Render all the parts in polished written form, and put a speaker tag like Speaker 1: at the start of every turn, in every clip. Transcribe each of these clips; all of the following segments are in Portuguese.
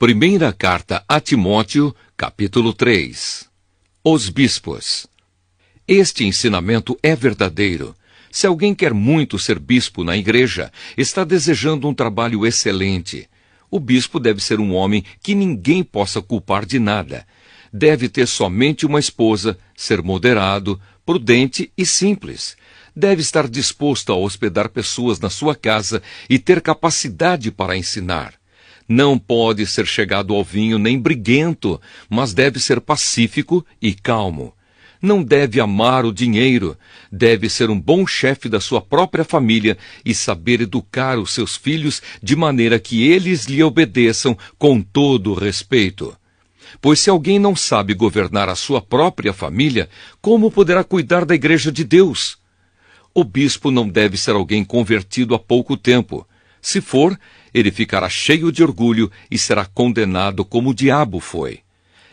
Speaker 1: Primeira carta a Timóteo, capítulo 3. Os bispos. Este ensinamento é verdadeiro. Se alguém quer muito ser bispo na igreja, está desejando um trabalho excelente. O bispo deve ser um homem que ninguém possa culpar de nada. Deve ter somente uma esposa, ser moderado, prudente e simples. Deve estar disposto a hospedar pessoas na sua casa e ter capacidade para ensinar. Não pode ser chegado ao vinho nem briguento, mas deve ser pacífico e calmo. Não deve amar o dinheiro, deve ser um bom chefe da sua própria família e saber educar os seus filhos de maneira que eles lhe obedeçam com todo o respeito. Pois se alguém não sabe governar a sua própria família, como poderá cuidar da igreja de Deus? O bispo não deve ser alguém convertido há pouco tempo. Se for, ele ficará cheio de orgulho e será condenado como o diabo foi.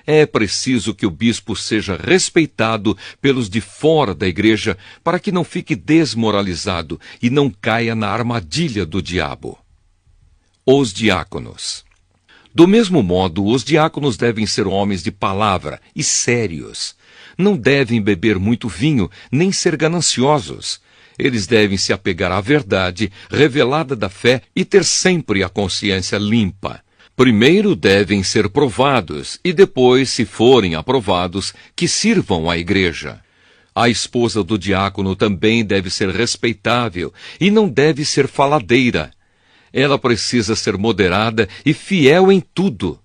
Speaker 1: É preciso que o bispo seja respeitado pelos de fora da igreja para que não fique desmoralizado e não caia na armadilha do diabo. Os diáconos. Do mesmo modo, os diáconos devem ser homens de palavra e sérios. Não devem beber muito vinho, nem ser gananciosos. Eles devem se apegar à verdade revelada da fé e ter sempre a consciência limpa. Primeiro devem ser provados e depois, se forem aprovados, que sirvam à igreja. A esposa do diácono também deve ser respeitável e não deve ser faladeira. Ela precisa ser moderada e fiel em tudo.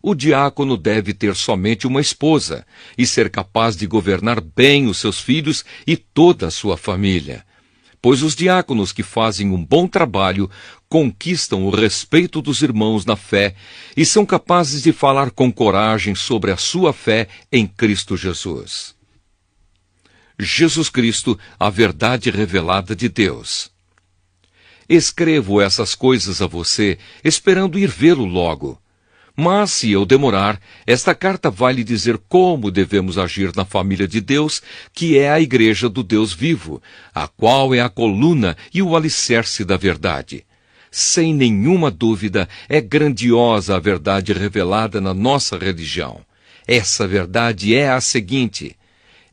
Speaker 1: O diácono deve ter somente uma esposa e ser capaz de governar bem os seus filhos e toda a sua família. Pois os diáconos que fazem um bom trabalho conquistam o respeito dos irmãos na fé e são capazes de falar com coragem sobre a sua fé em Cristo Jesus. Jesus Cristo, a verdade revelada de Deus. Escrevo essas coisas a você, esperando ir vê-lo logo. Mas, se eu demorar, esta carta vai lhe dizer como devemos agir na família de Deus, que é a igreja do Deus vivo, a qual é a coluna e o alicerce da verdade. Sem nenhuma dúvida, é grandiosa a verdade revelada na nossa religião. Essa verdade é a seguinte: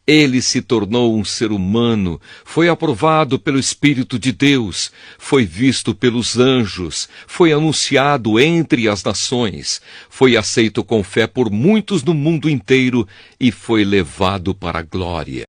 Speaker 1: ele se tornou um ser humano, foi aprovado pelo Espírito de Deus, foi visto pelos anjos, foi anunciado entre as nações, foi aceito com fé por muitos no mundo inteiro e foi levado para a glória.